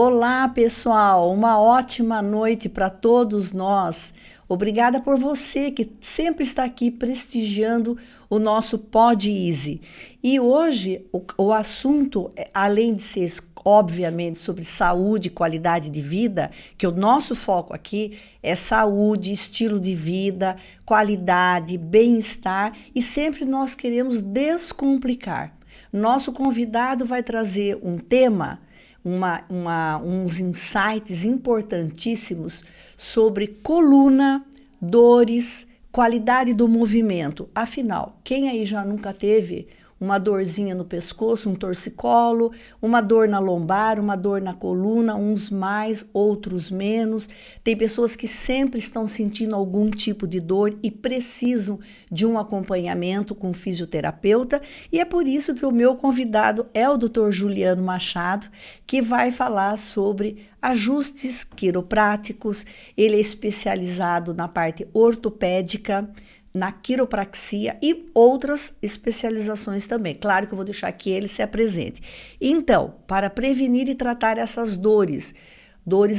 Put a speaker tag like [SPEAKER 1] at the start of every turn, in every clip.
[SPEAKER 1] Olá, pessoal! Uma ótima noite para todos nós. Obrigada por você que sempre está aqui prestigiando o nosso Pod Easy. E hoje o assunto, além de ser obviamente sobre saúde e qualidade de vida, que o nosso foco aqui é saúde, estilo de vida, qualidade, bem-estar e sempre nós queremos descomplicar. Nosso convidado vai trazer um tema, uns insights importantíssimos sobre coluna, dores, qualidade do movimento. Afinal, quem aí já nunca teve uma dorzinha no pescoço, um torcicolo, uma dor na lombar, uma dor na coluna, uns mais, outros menos. Tem pessoas que sempre estão sentindo algum tipo de dor e precisam de um acompanhamento com um fisioterapeuta. E é por isso que o meu convidado é o Dr. Juliano Machado, que vai falar sobre ajustes quiropráticos. Ele é especializado na parte ortopédica, na quiropraxia e outras especializações também. Claro que eu vou deixar que ele se apresente. Então, para prevenir e tratar essas dores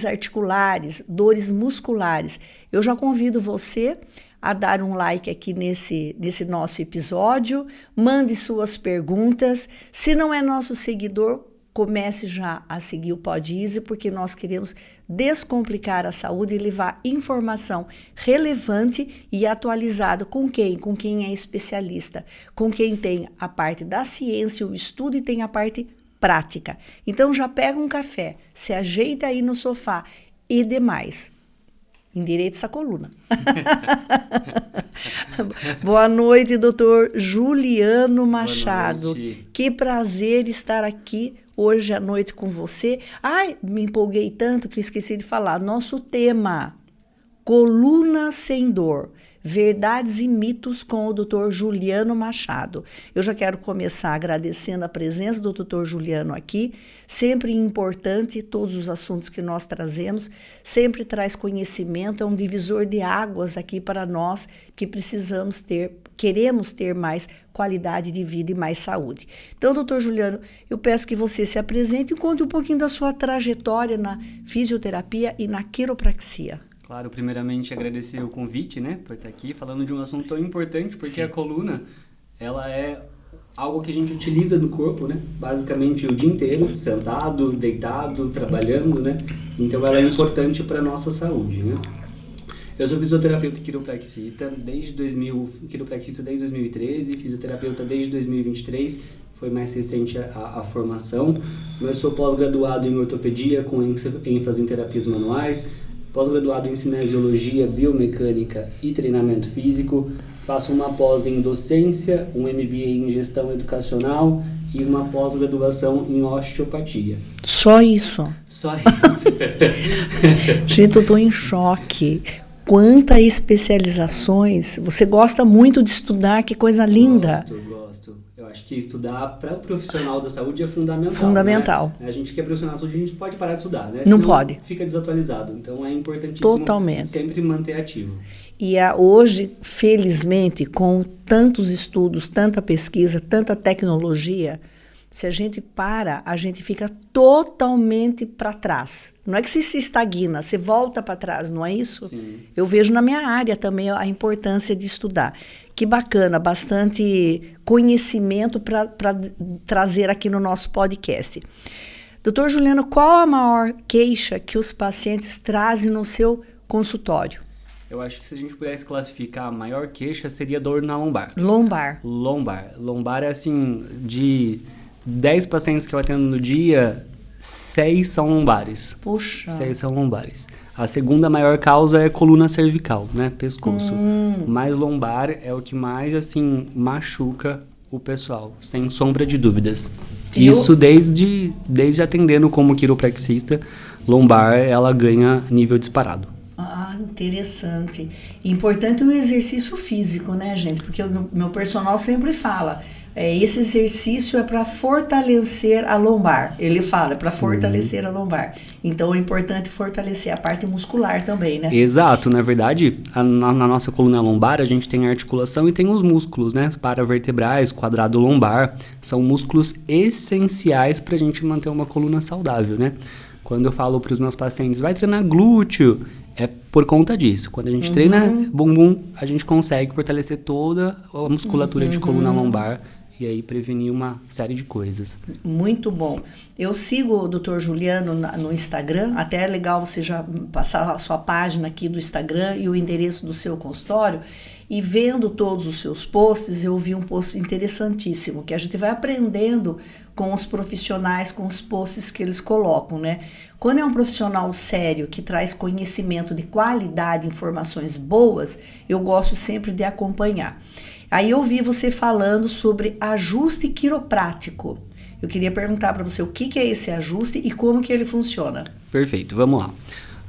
[SPEAKER 1] articulares, dores musculares, eu já convido você a dar um like aqui nesse nosso episódio, mande suas perguntas. Se não é nosso seguidor, comece já a seguir o Pod Easy, porque nós queremos descomplicar a saúde e levar informação relevante e atualizada com quem? Com quem é especialista, com quem tem a parte da ciência, o estudo e tem a parte prática. Então já pega um café, se ajeita aí no sofá e demais. Endireita essa coluna. Boa noite, doutor Juliano Machado. Que prazer estar aqui hoje à noite com você. Ai, me empolguei tanto que esqueci de falar. Nosso tema, coluna sem dor. Verdades e mitos com o Dr. Juliano Machado. Eu já quero começar agradecendo a presença do Dr. Juliano aqui, sempre importante, todos os assuntos que nós trazemos, sempre traz conhecimento, é um divisor de águas aqui para nós que queremos ter mais qualidade de vida e mais saúde. Então, Dr. Juliano, eu peço que você se apresente e conte um pouquinho da sua trajetória na fisioterapia e na quiropraxia.
[SPEAKER 2] Claro, primeiramente agradecer o convite, né, por estar aqui falando de um assunto tão importante, porque Sim. A coluna, ela é algo que a gente utiliza no corpo, né, basicamente o dia inteiro, sentado, deitado, trabalhando, né, então ela é importante para a nossa saúde, né. Eu sou fisioterapeuta e quiropraxista desde 2013, fisioterapeuta desde 2023, foi mais recente a formação, mas sou pós-graduado em ortopedia com ênfase em terapias manuais, pós-graduado em cinesiologia, biomecânica e treinamento físico, faço uma pós em docência, um MBA em gestão educacional e uma pós-graduação em osteopatia.
[SPEAKER 1] Só isso?
[SPEAKER 2] Só isso.
[SPEAKER 1] Gente, eu estou em choque. Quantas especializações. Você gosta muito de estudar, que coisa linda.
[SPEAKER 2] Gosto. Eu acho que estudar para o profissional da saúde é fundamental.
[SPEAKER 1] Fundamental.
[SPEAKER 2] Né? A gente que é profissional da saúde, a gente pode parar de estudar, né?
[SPEAKER 1] Não
[SPEAKER 2] Senão
[SPEAKER 1] pode.
[SPEAKER 2] Fica desatualizado. Então é importantíssimo
[SPEAKER 1] Totalmente.
[SPEAKER 2] Sempre manter ativo.
[SPEAKER 1] E hoje, felizmente, com tantos estudos, tanta pesquisa, tanta tecnologia, se a gente para, a gente fica totalmente para trás. Não é que você se estagna, você volta para trás, não é isso?
[SPEAKER 2] Sim.
[SPEAKER 1] Eu vejo na minha área também a importância de estudar. Que bacana, bastante conhecimento para trazer aqui no nosso podcast. Doutor Juliano, qual a maior queixa que os pacientes trazem no seu consultório?
[SPEAKER 2] Eu acho que se a gente pudesse classificar a maior queixa seria dor na lombar.
[SPEAKER 1] Lombar
[SPEAKER 2] é assim, de 10 pacientes que eu atendo no dia, 6 são lombares.
[SPEAKER 1] Puxa.
[SPEAKER 2] 6 são lombares. A segunda maior causa é coluna cervical, né? Pescoço. Mas lombar é o que mais, assim, machuca o pessoal, sem sombra de dúvidas. Isso desde atendendo como quiropraxista, lombar, ela ganha nível disparado.
[SPEAKER 1] Ah, interessante. Importante o exercício físico, né, gente? Porque o meu personal sempre fala, esse exercício é para fortalecer a lombar. Ele fala, é para fortalecer a lombar. Então, é importante fortalecer a parte muscular também, né?
[SPEAKER 2] Exato. Na verdade, na nossa coluna lombar, a gente tem a articulação e tem os músculos, né? Paravertebrais, quadrado lombar. São músculos essenciais para a gente manter uma coluna saudável, né? Quando eu falo para os meus pacientes, vai treinar glúteo, é por conta disso. Quando a gente treina bumbum, a gente consegue fortalecer toda a musculatura de coluna lombar e aí prevenir uma série de coisas.
[SPEAKER 1] Muito bom. Eu sigo o Dr. Juliano no Instagram, até é legal você já passar a sua página aqui do Instagram e o endereço do seu consultório. E vendo todos os seus posts, eu vi um post interessantíssimo, que a gente vai aprendendo com os profissionais, com os posts que eles colocam, né? Quando é um profissional sério, que traz conhecimento de qualidade, informações boas, eu gosto sempre de acompanhar. Aí eu vi você falando sobre ajuste quiroprático. Eu queria perguntar para você o que é esse ajuste e como que ele funciona.
[SPEAKER 2] Perfeito, vamos lá.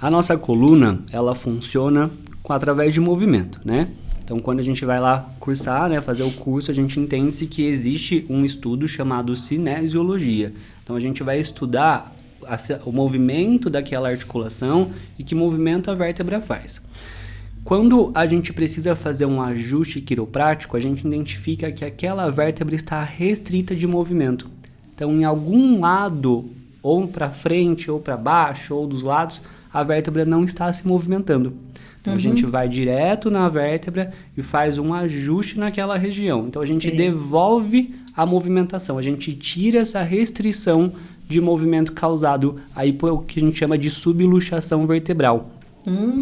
[SPEAKER 2] A nossa coluna, ela funciona através de movimento, né? Então, quando a gente vai lá cursar, né, fazer o curso, a gente entende que existe um estudo chamado cinesiologia. Então, a gente vai estudar o movimento daquela articulação e que movimento a vértebra faz. Quando a gente precisa fazer um ajuste quiroprático, a gente identifica que aquela vértebra está restrita de movimento. Então, em algum lado, ou para frente, ou para baixo, ou dos lados, a vértebra não está se movimentando. Então, a gente vai direto na vértebra e faz um ajuste naquela região. Então, a gente devolve a movimentação, a gente tira essa restrição de movimento causado aí por o que a gente chama de subluxação vertebral,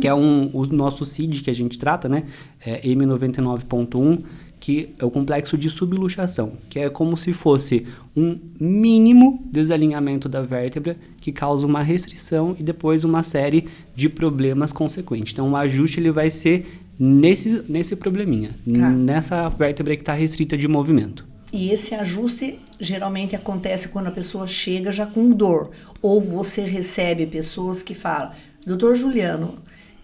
[SPEAKER 2] que é o nosso CID que a gente trata, né? É M99.1, que é o complexo de subluxação, que é como se fosse um mínimo desalinhamento da vértebra que causa uma restrição e depois uma série de problemas consequentes. Então, o ajuste ele vai ser nesse probleminha, nessa vértebra que está restrita de movimento.
[SPEAKER 1] E esse ajuste geralmente acontece quando a pessoa chega já com dor, ou você recebe pessoas que falam, Dr. Juliano,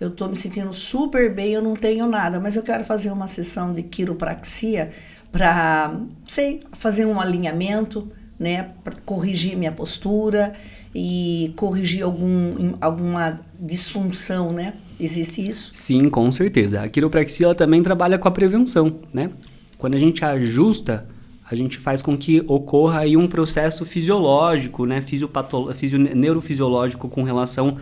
[SPEAKER 1] eu estou me sentindo super bem, eu não tenho nada, mas eu quero fazer uma sessão de quiropraxia para, fazer um alinhamento, né, para corrigir minha postura e corrigir alguma disfunção, né? Existe isso?
[SPEAKER 2] Sim, com certeza. A quiropraxia ela também trabalha com a prevenção, né? Quando a gente ajusta, a gente faz com que ocorra aí um processo fisiológico, né, neurofisiológico com relação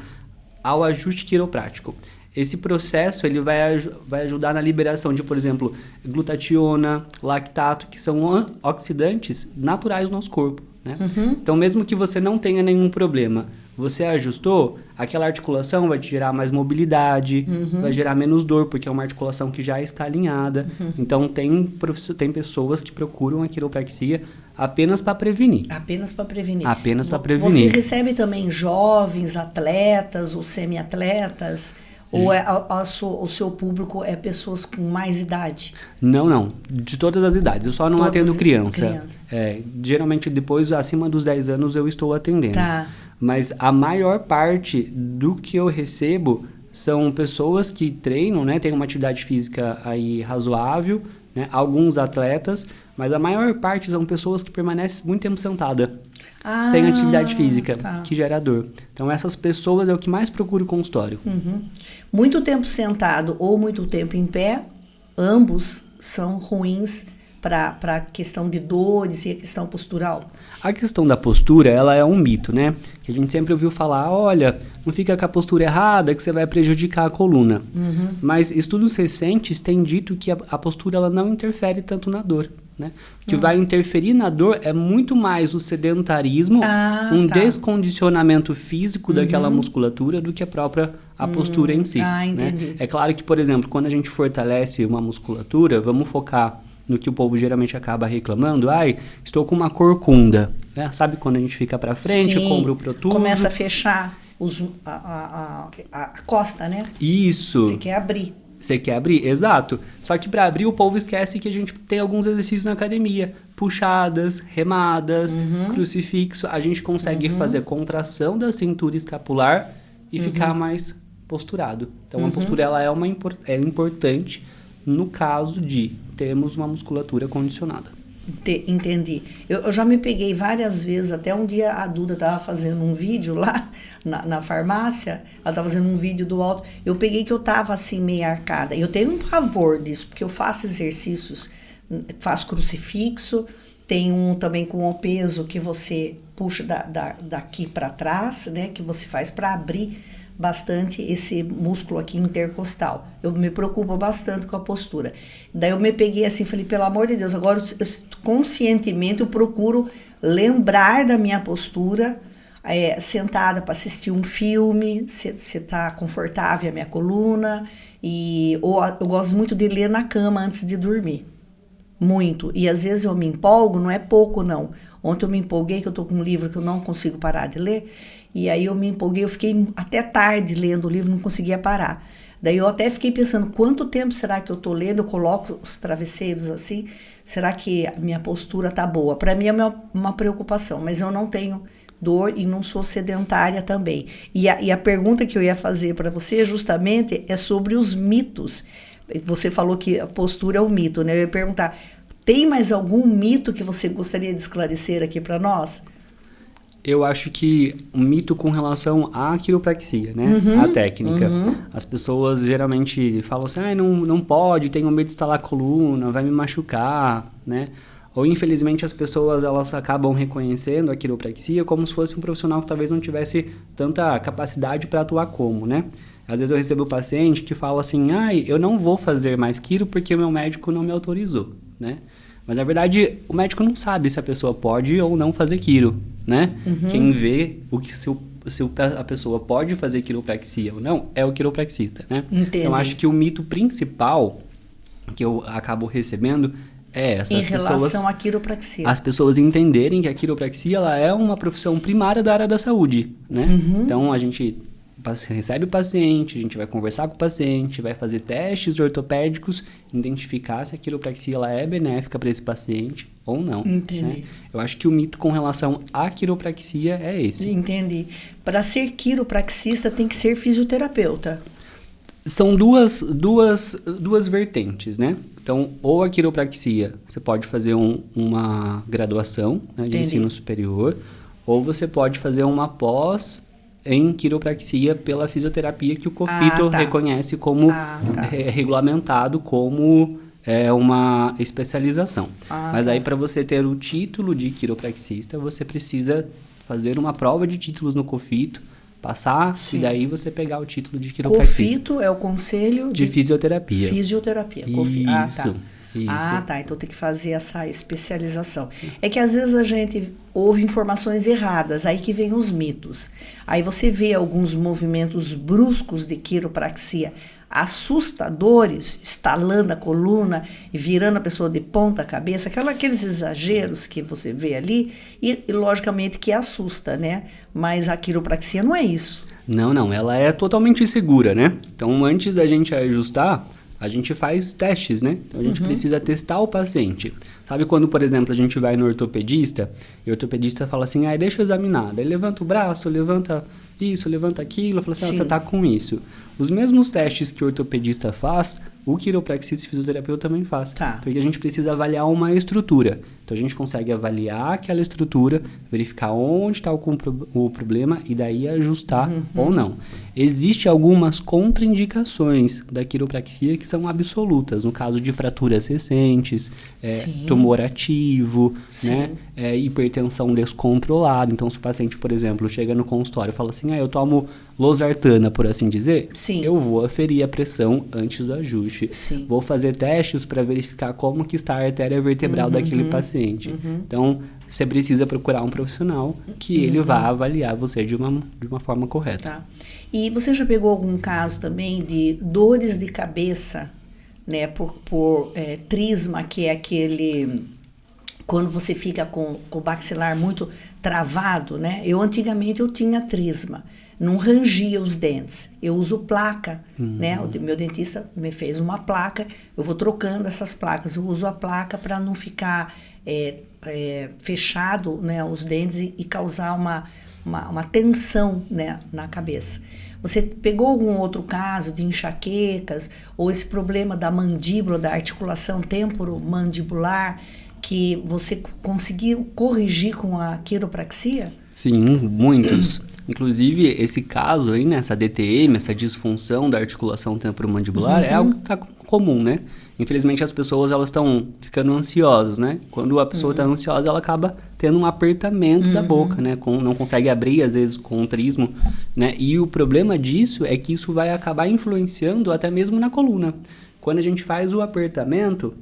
[SPEAKER 2] ao ajuste quiroprático. Esse processo ele vai ajudar na liberação de, por exemplo, glutationa, lactato, que são oxidantes naturais do nosso corpo, né? Então, mesmo que você não tenha nenhum problema, você ajustou, aquela articulação vai te gerar mais mobilidade, vai gerar menos dor, porque é uma articulação que já está alinhada. Então, tem pessoas que procuram a quiropraxia apenas para prevenir.
[SPEAKER 1] Apenas para prevenir.
[SPEAKER 2] Apenas para prevenir.
[SPEAKER 1] Você recebe também jovens, atletas ou semi-atletas? Ou o seu público é pessoas com mais idade?
[SPEAKER 2] Não. De todas as idades. Eu só não atendo criança. Geralmente, depois, acima dos 10 anos, eu estou atendendo.
[SPEAKER 1] Tá.
[SPEAKER 2] Mas a maior parte do que eu recebo são pessoas que treinam, né? Tem uma atividade física aí razoável, né? Alguns atletas, mas a maior parte são pessoas que permanecem muito tempo sentada, sem atividade física, que gera dor. Então, essas pessoas é o que mais procuro consultório.
[SPEAKER 1] Muito tempo sentado ou muito tempo em pé, ambos são ruins para a questão de dores e a questão postural.
[SPEAKER 2] A questão da postura, ela é um mito, né? Que a gente sempre ouviu falar, olha, não fica com a postura errada que você vai prejudicar a coluna. Mas estudos recentes têm dito que a postura ela não interfere tanto na dor, né? O que vai interferir na dor é muito mais o sedentarismo, descondicionamento físico daquela musculatura do que a postura em si. Né? É claro que, por exemplo, quando a gente fortalece uma musculatura, vamos focar no que o povo geralmente acaba reclamando, estou com uma corcunda, né? Sabe quando a gente fica para frente, o ombro protruso?
[SPEAKER 1] Começa a fechar a costa, né?
[SPEAKER 2] Isso.
[SPEAKER 1] Você quer abrir.
[SPEAKER 2] Exato. Só que para abrir o povo esquece que a gente tem alguns exercícios na academia, puxadas, remadas, crucifixo, a gente consegue fazer contração da cintura escapular e ficar mais posturado. Então a postura ela é importante no caso de termos uma musculatura condicionada.
[SPEAKER 1] Entendi. Eu já me peguei várias vezes, até um dia a Duda estava fazendo um vídeo lá na farmácia, ela estava fazendo um vídeo do alto, eu peguei que eu estava assim meio arcada. Eu tenho um pavor disso, porque eu faço exercícios, faço crucifixo, Tem um também com o peso que você puxa daqui para trás, né? Que você faz para abrir bastante esse músculo aqui intercostal. Eu me preocupo bastante com a postura. Daí eu me peguei assim, falei, pelo amor de Deus, agora conscientemente eu procuro lembrar da minha postura, sentada para assistir um filme, se tá confortável a minha coluna, ou eu gosto muito de ler na cama antes de dormir. Muito. E às vezes eu me empolgo, não é pouco não. Ontem eu me empolguei que eu tô com um livro que eu não consigo parar de ler, e aí eu me empolguei, eu fiquei até tarde lendo o livro, não conseguia parar. Daí eu até fiquei pensando, quanto tempo será que eu tô lendo? Eu coloco os travesseiros assim, será que a minha postura tá boa? Para mim é uma preocupação, mas eu não tenho dor e não sou sedentária também. E a pergunta que eu ia fazer para você justamente é sobre os mitos. Você falou que a postura é um mito, né? Eu ia perguntar, tem mais algum mito que você gostaria de esclarecer aqui para nós?
[SPEAKER 2] Eu acho que um mito com relação à quiropraxia, né? A técnica. As pessoas geralmente falam assim, não pode, tenho medo de estalar a coluna, vai me machucar, né? Ou infelizmente as pessoas elas acabam reconhecendo a quiropraxia como se fosse um profissional que talvez não tivesse tanta capacidade para atuar como, né? Às vezes eu recebo paciente que fala assim, eu não vou fazer mais quiro porque meu médico não me autorizou, né? Mas, na verdade, o médico não sabe se a pessoa pode ou não fazer quiro, né? Quem vê se a pessoa pode fazer quiropraxia ou não é o quiropraxista, né?
[SPEAKER 1] Entendi.
[SPEAKER 2] Então, acho que o mito principal que eu acabo recebendo é essas pessoas...
[SPEAKER 1] Em relação à quiropraxia.
[SPEAKER 2] As pessoas entenderem que a quiropraxia ela é uma profissão primária da área da saúde, né? Então, a gente recebe o paciente, a gente vai conversar com o paciente, vai fazer testes ortopédicos, identificar se a quiropraxia ela é benéfica para esse paciente ou não.
[SPEAKER 1] Entendi.
[SPEAKER 2] Né? Eu acho que o mito com relação à quiropraxia é esse.
[SPEAKER 1] Entendi. Para ser quiropraxista tem que ser fisioterapeuta.
[SPEAKER 2] São duas vertentes, né? Então, ou a quiropraxia, você pode fazer uma graduação, né, de ensino superior, ou você pode fazer uma pós em quiropraxia pela fisioterapia que o COFITO reconhece como regulamentado como uma especialização. Mas aí para você ter o título de quiropraxista, você precisa fazer uma prova de títulos no COFITO, passar e daí você pegar o título de quiropraxista.
[SPEAKER 1] COFITO é o Conselho
[SPEAKER 2] de Fisioterapia.
[SPEAKER 1] Fisioterapia.
[SPEAKER 2] Isso.
[SPEAKER 1] Então tem que fazer essa especialização. É que às vezes a gente ouve informações erradas, aí que vem os mitos. Aí você vê alguns movimentos bruscos de quiropraxia assustadores, estalando a coluna e virando a pessoa de ponta cabeça, aqueles exageros que você vê ali, e logicamente que assusta, né? Mas a quiropraxia não é isso.
[SPEAKER 2] Não, ela é totalmente segura, né? Então, antes da gente ajustar, a gente faz testes, né? Então, a gente precisa testar o paciente. Sabe quando, por exemplo, a gente vai no ortopedista, e o ortopedista fala assim, deixa eu examinar. Daí levanta o braço, levanta isso, levanta aquilo, fala assim, você tá com isso. Os mesmos testes que o ortopedista faz, o quiropraxista e fisioterapeuta também faz. Porque a gente precisa avaliar uma estrutura. Então, a gente consegue avaliar aquela estrutura, verificar onde está o problema e daí ajustar ou não. Existem algumas contraindicações da quiropraxia que são absolutas. No caso de fraturas recentes, tumor ativo, né? Hipertensão descontrolada. Então, se o paciente, por exemplo, chega no consultório e fala assim, eu tomo losartana, por assim dizer, eu vou aferir a pressão antes do ajuste. Vou fazer testes para verificar como que está a artéria vertebral daquele paciente. Então, você precisa procurar um profissional que ele vá avaliar você de uma forma correta.
[SPEAKER 1] E você já pegou algum caso também de dores de cabeça, né, por trisma, que é aquele... Quando você fica com o maxilar muito travado, né? Antigamente eu tinha trisma, não rangia os dentes. Eu uso placa, né? O meu dentista me fez uma placa, eu vou trocando essas placas. Eu uso a placa para não ficar fechado, né, os dentes e causar uma tensão, né, na cabeça. Você pegou algum outro caso de enxaquecas ou esse problema da mandíbula, da articulação temporomandibular, que você conseguiu corrigir com a quiropraxia?
[SPEAKER 2] Sim, muitos. Inclusive, esse caso aí, né, essa DTM, essa disfunção da articulação temporomandibular, é algo que está comum, né? Infelizmente as pessoas elas estão ficando ansiosas, né? Quando a pessoa está ansiosa, ela acaba tendo um apertamento da boca, né? Não consegue abrir, às vezes, com o trismo, né? E o problema disso é que isso vai acabar influenciando até mesmo na coluna. Quando a gente faz o apertamento,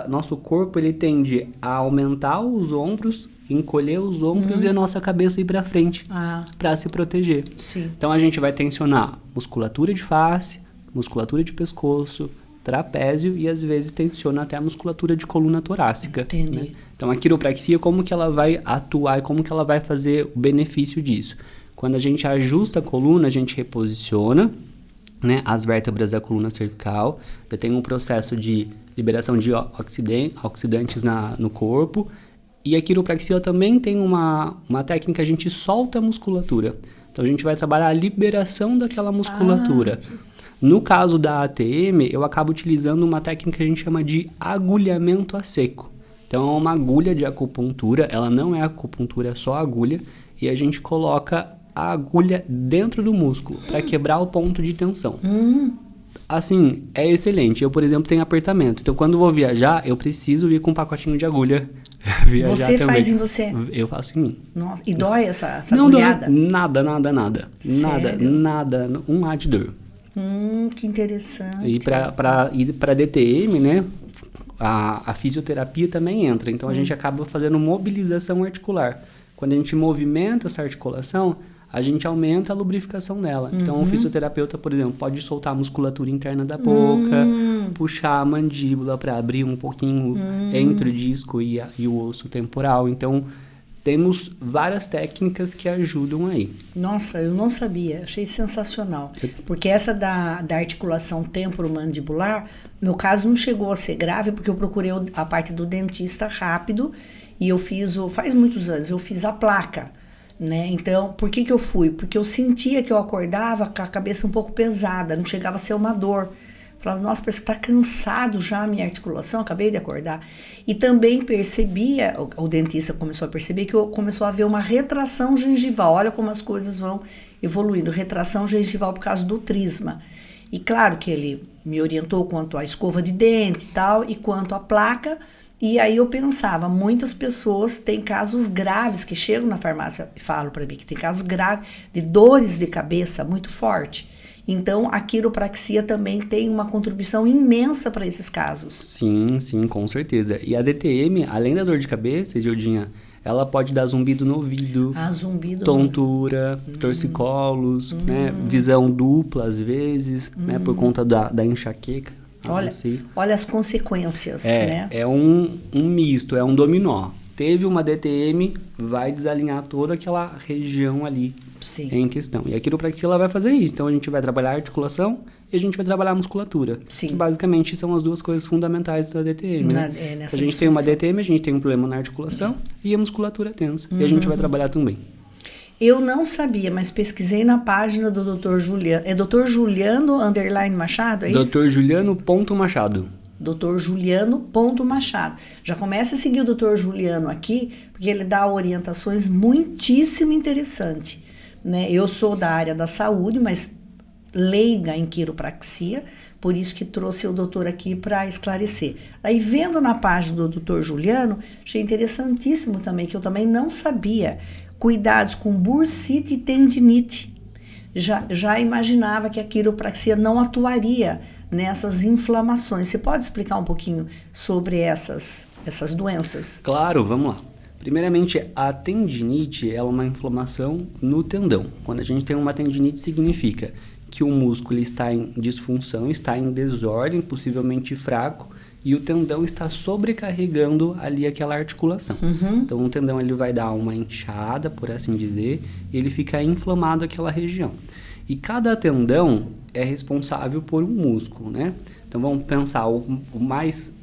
[SPEAKER 2] nosso corpo ele tende a aumentar os ombros, encolher os ombros e a nossa cabeça ir para frente para se proteger.
[SPEAKER 1] Sim.
[SPEAKER 2] Então a gente vai tensionar musculatura de face, musculatura de pescoço, trapézio e às vezes tensiona até a musculatura de coluna torácica.
[SPEAKER 1] Entendi.
[SPEAKER 2] Né? Então a quiropraxia, como que ela vai atuar e como que ela vai fazer o benefício disso? Quando a gente ajusta a coluna, a gente reposiciona, né, as vértebras da coluna cervical, tem um processo de liberação de oxidantes no corpo, e a quiropraxia também tem uma técnica, a gente solta a musculatura. Então a gente vai trabalhar a liberação daquela musculatura. No caso da ATM, eu acabo utilizando uma técnica que a gente chama de agulhamento a seco. Então é uma agulha de acupuntura, ela não é acupuntura, é só agulha, e a gente coloca a agulha dentro do músculo para quebrar o ponto de tensão. Assim, é excelente. Eu, por exemplo, tenho apertamento. Então, quando eu vou viajar, eu preciso ir com um pacotinho de agulha.
[SPEAKER 1] Você também. Faz em você?
[SPEAKER 2] Eu faço em mim.
[SPEAKER 1] Nossa, e dói essa
[SPEAKER 2] não
[SPEAKER 1] agulhada?
[SPEAKER 2] Não, nada.
[SPEAKER 1] Sério?
[SPEAKER 2] Nada. Um ar de dor.
[SPEAKER 1] Que interessante.
[SPEAKER 2] E para DTM, né? A fisioterapia também entra. Então, a gente acaba fazendo mobilização articular. Quando a gente movimenta essa articulação, a gente aumenta a lubrificação dela. Então, o fisioterapeuta, por exemplo, pode soltar a musculatura interna da boca, puxar a mandíbula para abrir um pouquinho entre o disco e o osso temporal. Então, temos várias técnicas que ajudam aí.
[SPEAKER 1] Nossa, eu não sabia. Achei sensacional. Porque essa da articulação temporomandibular, no meu caso, não chegou a ser grave, porque eu procurei a parte do dentista rápido e eu fiz, faz muitos anos, eu fiz a placa. Né? Então, por que eu fui? Porque eu sentia que eu acordava com a cabeça um pouco pesada, não chegava a ser uma dor. Falava, nossa, parece que está cansado já a minha articulação, acabei de acordar. E também percebia, o dentista começou a perceber que começou a haver uma retração gengival. Olha como as coisas vão evoluindo. Retração gengival por causa do trisma. E claro que ele me orientou quanto à escova de dente e tal, e quanto à placa. E aí eu pensava, muitas pessoas têm casos graves que chegam na farmácia e falam para mim que tem casos graves de dores de cabeça muito forte. Então, a quiropraxia também tem uma contribuição imensa para esses casos.
[SPEAKER 2] Sim, com certeza. E a DTM, além da dor de cabeça, Gildinha, ela pode dar zumbido no ouvido, tontura, torcicolos, né, visão dupla às vezes, né, por conta da enxaqueca.
[SPEAKER 1] Olha as consequências, né?
[SPEAKER 2] É um misto, é um dominó. Teve uma DTM, vai desalinhar toda aquela região ali em questão. E a quiropraxia ela vai fazer isso. Então, a gente vai trabalhar a articulação e a gente vai trabalhar a musculatura.
[SPEAKER 1] Sim.
[SPEAKER 2] Que basicamente são as duas coisas fundamentais da DTM, né? A gente tem uma DTM, a gente tem um problema na articulação e a musculatura tensa. E a gente vai trabalhar também.
[SPEAKER 1] Eu não sabia, mas pesquisei na página do Dr. Juliano. É Dr. Juliano _ Machado, é isso?
[SPEAKER 2] Dr. Juliano.Machado.
[SPEAKER 1] Dr. Juliano.Machado. Já começa a seguir o Dr. Juliano aqui, porque ele dá orientações muitíssimo interessantes. Né? Eu sou da área da saúde, mas leiga em quiropraxia, por isso que trouxe o doutor aqui para esclarecer. Aí, vendo na página do Dr. Juliano, achei interessantíssimo também, que eu também não sabia. Cuidados com bursite e tendinite. Já imaginava que a quiropraxia não atuaria nessas inflamações. Você pode explicar um pouquinho sobre essas doenças?
[SPEAKER 2] Claro, vamos lá. Primeiramente, a tendinite é uma inflamação no tendão. Quando a gente tem uma tendinite, significa que o músculo está em disfunção, está em desordem, possivelmente fraco, e o tendão está sobrecarregando ali aquela articulação. Então, o tendão ele vai dar uma inchada, por assim dizer, e ele fica inflamado aquela região. E cada tendão é responsável por um músculo, né? Então, vamos pensar, o mais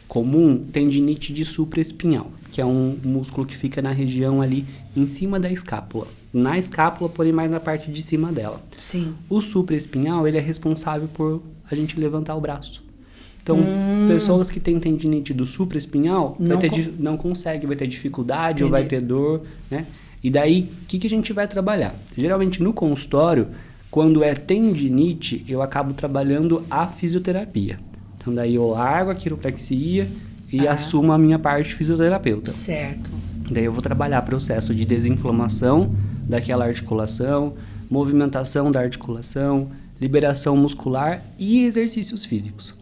[SPEAKER 2] comum, tendinite de supraespinhal, que é um músculo que fica na região ali em cima da escápula. Na escápula, porém mais na parte de cima dela.
[SPEAKER 1] Sim.
[SPEAKER 2] O supraespinhal, ele é responsável por a gente levantar o braço. Então, pessoas que têm tendinite do supraespinhal não consegue, vai ter dificuldade ou vai ter dor, né? E daí, o que a gente vai trabalhar? Geralmente no consultório, Quando é tendinite, eu acabo trabalhando a fisioterapia. Então daí eu largo a quiropraxia e assumo a minha parte de fisioterapeuta.
[SPEAKER 1] Certo.
[SPEAKER 2] Daí eu vou trabalhar processo de desinflamação daquela articulação, movimentação da articulação, liberação muscular e exercícios físicos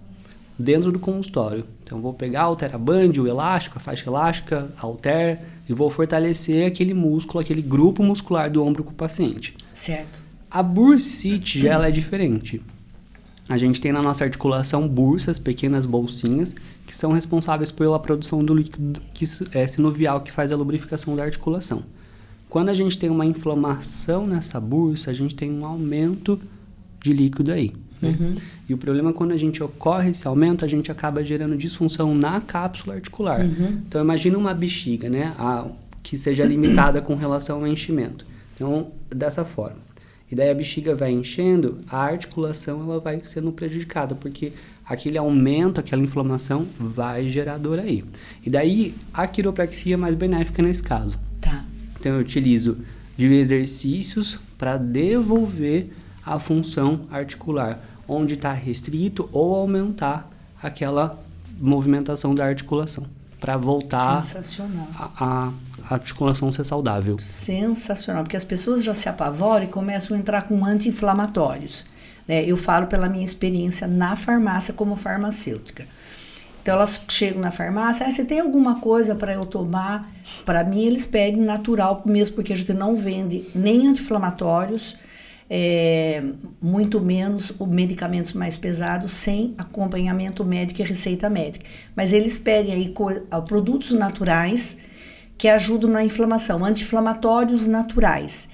[SPEAKER 2] dentro do consultório. Então vou pegar o TheraBand, o elástico, a faixa elástica, halter, e vou fortalecer aquele músculo, aquele grupo muscular do ombro com o paciente.
[SPEAKER 1] Certo.
[SPEAKER 2] A bursite ela é diferente. A gente tem na nossa articulação bursas, pequenas bolsinhas, que são responsáveis pela produção do líquido sinovial, que faz a lubrificação da articulação. Quando a gente tem uma inflamação nessa bursa, a gente tem um aumento de líquido aí. Né? E o problema é quando a gente ocorre esse aumento, a gente acaba gerando disfunção na cápsula articular. Então, imagina uma bexiga, né? Que seja limitada com relação ao enchimento. Então, dessa forma. E daí a bexiga vai enchendo, a articulação ela vai sendo prejudicada, porque aquele aumento, aquela inflamação vai gerar dor aí. E daí a quiropraxia é mais benéfica nesse caso.
[SPEAKER 1] Tá.
[SPEAKER 2] Então eu utilizo de exercícios para devolver a função articular, onde está restrito, ou aumentar aquela movimentação da articulação, para voltar a articulação ser saudável.
[SPEAKER 1] Sensacional, porque as pessoas já se apavoram e começam a entrar com anti-inflamatórios. Né? Eu falo pela minha experiência na farmácia como farmacêutica. Então elas chegam na farmácia, você tem alguma coisa para eu tomar? Para mim eles pedem natural mesmo, porque a gente não vende nem anti-inflamatórios, muito menos medicamentos mais pesados sem acompanhamento médico e receita médica. Mas eles pedem aí produtos naturais que ajudam na inflamação, anti-inflamatórios naturais.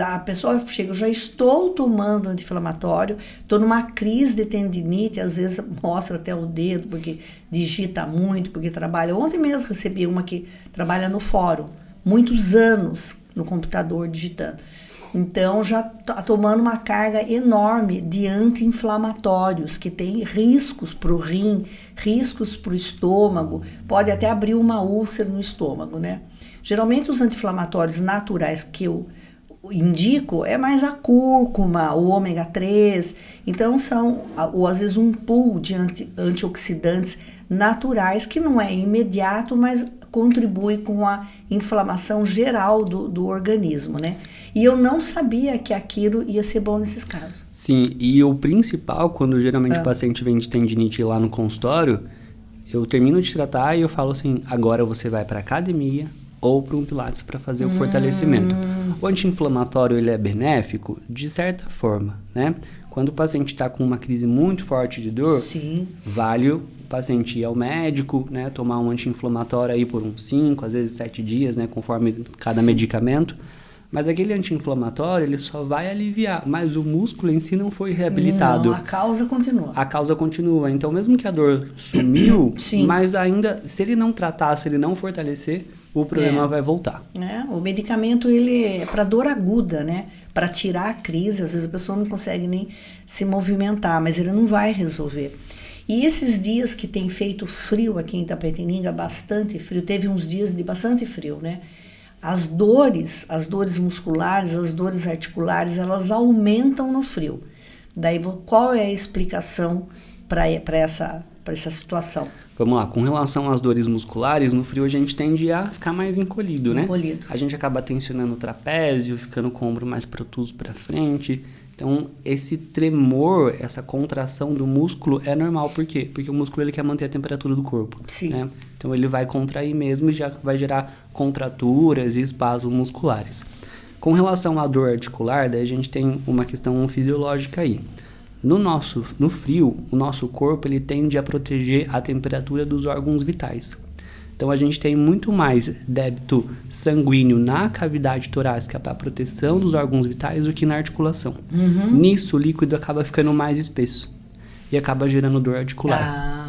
[SPEAKER 1] A pessoa chega, eu já estou tomando anti-inflamatório, estou numa crise de tendinite, às vezes mostra até o dedo, porque digita muito, porque trabalha. Ontem mesmo recebi uma que trabalha no fórum, muitos anos no computador digitando. Então, já está tomando uma carga enorme de anti-inflamatórios, que tem riscos para o rim, riscos para o estômago, pode até abrir uma úlcera no estômago, né? Geralmente, os anti-inflamatórios naturais que eu indico é mais a cúrcuma, o ômega 3. Então, ou às vezes um pool de antioxidantes naturais, que não é imediato, mas contribui com a inflamação geral do organismo, né? E eu não sabia que aquilo ia ser bom nesses casos.
[SPEAKER 2] Sim, e o principal, quando geralmente o paciente vem de tendinite lá no consultório, eu termino de tratar e eu falo assim, agora você vai para academia ou para um pilates para fazer o fortalecimento. O anti-inflamatório, ele é benéfico? De certa forma, né? Quando o paciente está com uma crise muito forte de dor,
[SPEAKER 1] sim,
[SPEAKER 2] vale o paciente ir ao médico, né? Tomar um anti-inflamatório aí por uns 5, às vezes 7 dias, né? Conforme cada medicamento. Mas aquele anti-inflamatório, ele só vai aliviar, mas o músculo em si não foi reabilitado.
[SPEAKER 1] Não, a causa continua.
[SPEAKER 2] A causa continua. Então, mesmo que a dor sumiu,
[SPEAKER 1] sim,
[SPEAKER 2] mas ainda, se ele não tratar, se ele não fortalecer, o problema vai voltar.
[SPEAKER 1] O medicamento, ele é para dor aguda, né? Para tirar a crise. Às vezes a pessoa não consegue nem se movimentar, mas ele não vai resolver. E esses dias que tem feito frio aqui em Itapetininga, bastante frio, teve uns dias de bastante frio, né? As dores musculares, as dores articulares, elas aumentam no frio. Daí, qual é a explicação para essa situação?
[SPEAKER 2] Vamos lá, com relação às dores musculares, no frio a gente tende a ficar mais encolhido, né? A gente acaba tensionando o trapézio, ficando com o ombro mais protuso para frente. Então, esse tremor, essa contração do músculo é normal. Por quê? Porque o músculo ele quer manter a temperatura do corpo.
[SPEAKER 1] Sim.
[SPEAKER 2] Né? Então, ele vai contrair mesmo e já vai gerar contraturas e espasmos musculares. Com relação à dor articular, daí a gente tem uma questão fisiológica aí. No frio, o nosso corpo ele tende a proteger a temperatura dos órgãos vitais. Então, a gente tem muito mais débito sanguíneo na cavidade torácica para a proteção dos órgãos vitais do que na articulação. Nisso, o líquido acaba ficando mais espesso e acaba gerando dor articular.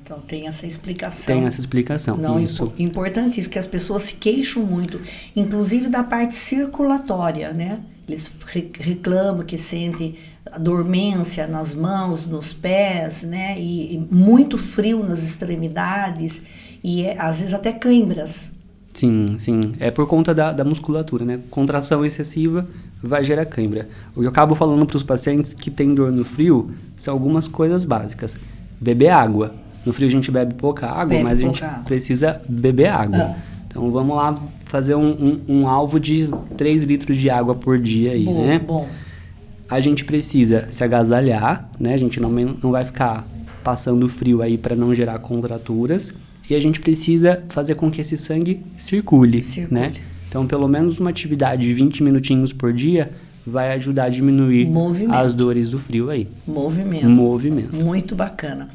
[SPEAKER 1] Então tem essa explicação.
[SPEAKER 2] Tem essa explicação.
[SPEAKER 1] Não,
[SPEAKER 2] isso.
[SPEAKER 1] Importante isso, que as pessoas se queixam muito, inclusive da parte circulatória, né? Eles reclamam que sentem dormência nas mãos, nos pés, né? E muito frio nas extremidades. E às vezes até câimbras.
[SPEAKER 2] Sim, sim. É por conta da musculatura, né? Contração excessiva vai gerar cãibra. O que eu acabo falando para os pacientes que têm dor no frio são algumas coisas básicas. Beber água. No frio a gente bebe pouca água, mas a gente precisa beber água. Então vamos lá fazer um alvo de 3 litros de água por dia aí, né?
[SPEAKER 1] Bom.
[SPEAKER 2] A gente precisa se agasalhar, né? A gente não vai ficar passando frio aí para não gerar contraturas. E a gente precisa fazer com que esse sangue circule, né? Então, pelo menos uma atividade de 20 minutinhos por dia vai ajudar a diminuir as dores do frio aí. Movimento.
[SPEAKER 1] Muito bacana.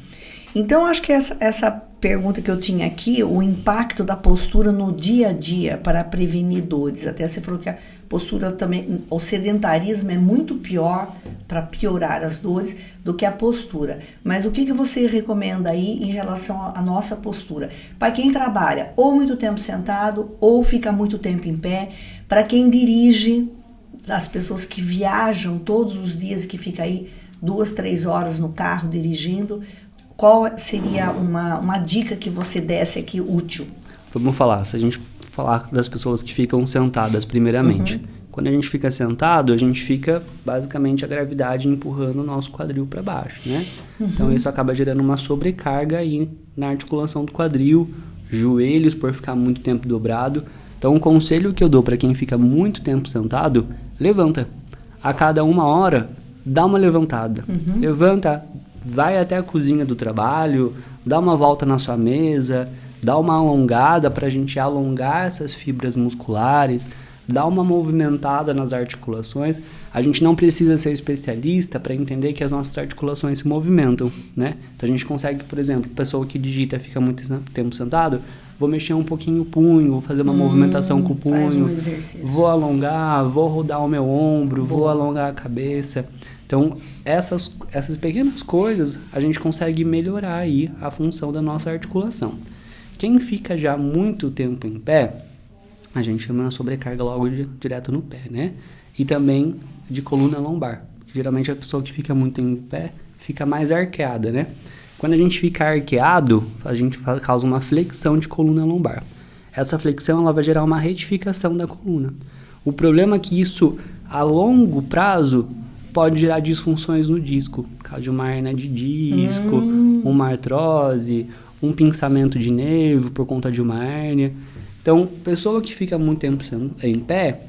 [SPEAKER 1] Então, acho que essa pergunta que eu tinha aqui, o impacto da postura no dia a dia para prevenir dores. Até você falou que a postura também, o sedentarismo é muito pior para piorar as dores do que a postura. Mas o que você recomenda aí em relação à nossa postura? Para quem trabalha ou muito tempo sentado ou fica muito tempo em pé, para quem dirige, as pessoas que viajam todos os dias e que fica aí 2, 3 horas no carro dirigindo, qual seria uma dica que você desse aqui útil?
[SPEAKER 2] Vamos falar, se a gente falar das pessoas que ficam sentadas primeiramente. Quando a gente fica sentado, a gente fica basicamente a gravidade empurrando o nosso quadril para baixo, né? Então isso acaba gerando uma sobrecarga aí na articulação do quadril, joelhos por ficar muito tempo dobrado. Então um conselho que eu dou para quem fica muito tempo sentado, levanta. A cada 1 hora, dá uma levantada. Levanta, vai até a cozinha do trabalho, dá uma volta na sua mesa, dá uma alongada para a gente alongar essas fibras musculares, dá uma movimentada nas articulações. A gente não precisa ser especialista para entender que as nossas articulações se movimentam, né? Então a gente consegue, por exemplo, pessoa que digita fica muito tempo sentado, vou mexer um pouquinho o punho, vou fazer uma movimentação com o punho, vou alongar, vou rodar o meu ombro, vou alongar a cabeça. Então, essas pequenas coisas, a gente consegue melhorar aí a função da nossa articulação. Quem fica já muito tempo em pé, a gente chama uma sobrecarga logo direto no pé, né? E também de coluna lombar. Geralmente a pessoa que fica muito em pé fica mais arqueada, né? Quando a gente fica arqueado, a gente causa uma flexão de coluna lombar. Essa flexão ela vai gerar uma retificação da coluna. O problema é que isso, a longo prazo, pode gerar disfunções no disco, por causa de uma hernia de disco, uma artrose, um pinçamento de nervo por conta de uma hérnia. Então, pessoa que fica muito tempo em pé,